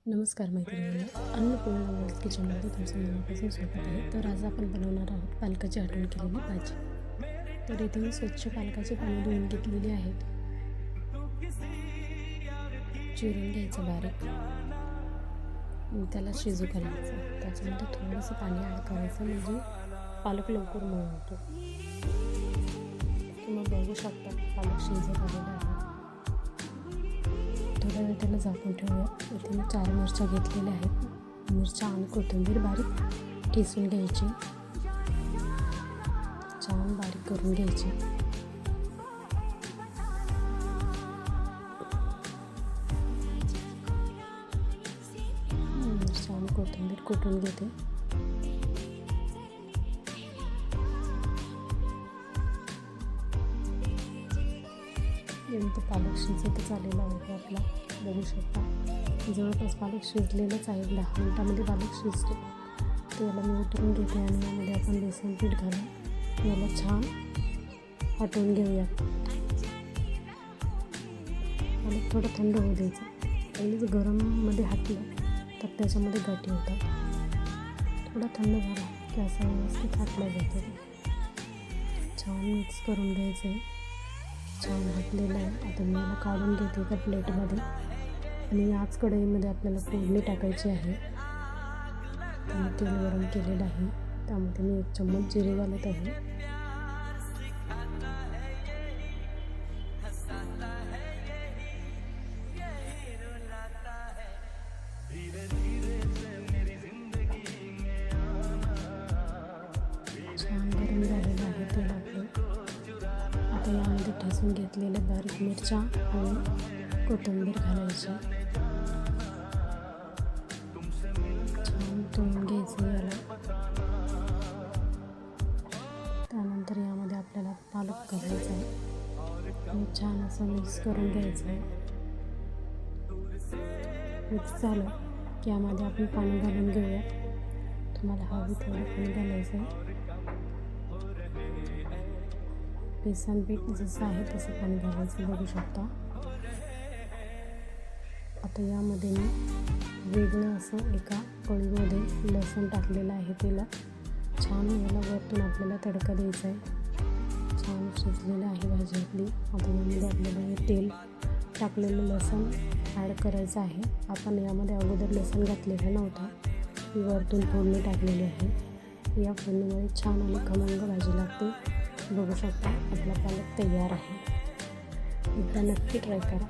नमस्कार मैत्रिणींनो, अन्नपूर्णा वर्ल्ड किचनमध्ये तुमचं मनापासून स्वागत आहे. तर आज आपण बनवणार आहोत पालकाची आटवण केलेली भाजी. तर इथे मी स्वच्छ पालकाची पाने धुवून घेतलेली आहेत. चिरून घ्यायचं बारीक, त्याला शिजू घालायचं. त्याच्यामध्ये थोडंसं पाणी ॲड करायचं म्हणजे पालक लवकर मऊ होतो. तुम्ही बघू शकता पालक शिजत आलेला आहे. थोड्या वेळ त्याला झाकून ठेवूया. इथे मी 4 मिरच्या घेतलेल्या आहेत. मिरच्या आणि कोथिंबीर बारीक ठेचून घ्यायची, छान बारीक करून घ्यायची. मिरच्या आणि कोथिंबीर कुटून घेते. नंतर पालक शिजतच आलेला आहे आपला, बघू शकता. जवळपास पालक शिजलेलंच आहे. 10 मिनिटामध्ये पालक शिजतो. तर याला मी उतरून घेते आणि यामध्ये आपण बेसन पीठ घालून याला छान हटवून घेऊया. पालक थोडं थंड होऊ द्यायचं. पहिलेच गरममध्ये हाटलं तर त्याच्यामध्ये गाठी होतात. थोडा थंड झाला की असा व्यवस्थित हाटला जातो. छान मिक्स करून घ्यायचं आहे. छान घातलेलं आहे. आता मी याला काढून घेते एका प्लेटमध्ये आणि याच कढईमध्ये आपल्याला फोडणी टाकायची आहे. त्याने तेल गरम केलेलं आहे. त्यामध्ये मी 1 चम्मच जिरे घालत आहे. छान गरम झालेलं आहे तेल आपलं. आता यामध्ये ठेचून घेतलेल्या बारीक मिरच्या आणि कोथिंबीर घालायची. छान तळून घ्यायचं याला. त्यानंतर यामध्ये आपल्याला पालक घालायचा आहे आणि छान असं मिक्स करून घ्यायचं आहे. मिक्स झालं की यामध्ये आपण पाणी घालून घेऊया. तुम्हाला हवं थोडं पाणी घालायचं आहे. बेसन पीठ जसं आहे तसं पाणी घालायचं, बघू शकता. आता यामध्ये मी वेगळं असं एका कढईमध्ये लसूण टाकलेलं आहे. त्याला छान याला वरतून आपल्याला तडका द्यायचा आहे. छान शिजलेलं आहे भाजी आपली. आता यामध्ये आपल्याला हे तेल टाकलेलं लसूण ॲड करायचं आहे. आपण यामध्ये अगोदर लसूण घातलेला नव्हता. ही वरतून फोडणी टाकलेली आहे. या फोडणीमुळे छान आणि खमंग भाजी लागते. बघू शकता आपला पालक तयार आहे. एकदा नक्की ट्राय करा.